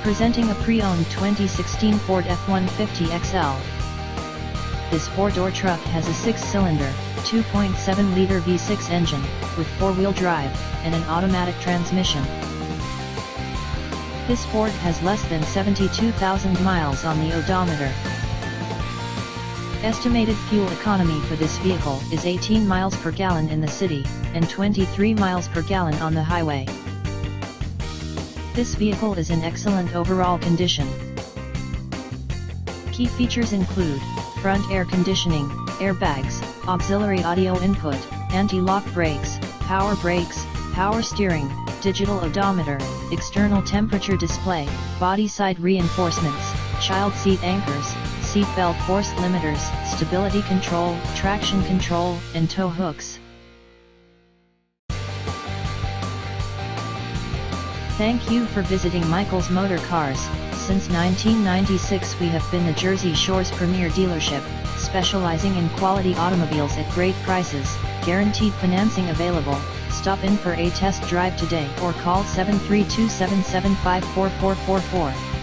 Presenting a pre-owned 2016 Ford F-150 XL. This four-door truck has a 6-cylinder, 2.7-liter V6 engine, with 4-wheel drive, and an automatic transmission. This Ford has less than 72,000 miles on the odometer. Estimated fuel economy for this vehicle is 18 miles per gallon in the city, and 23 miles per gallon on the highway. This vehicle is in excellent overall condition. Key features include front air conditioning, airbags, auxiliary audio input, anti-lock brakes, power steering, digital odometer, external temperature display, body side reinforcements, child seat anchors, seat belt force limiters, stability control, traction control, and tow hooks. Thank you for visiting Michael's Motorcars. Since 1996 we have been the Jersey Shore's premier dealership, specializing in quality automobiles at great prices, guaranteed financing available. Stop in for a test drive today or call 732-775-4444.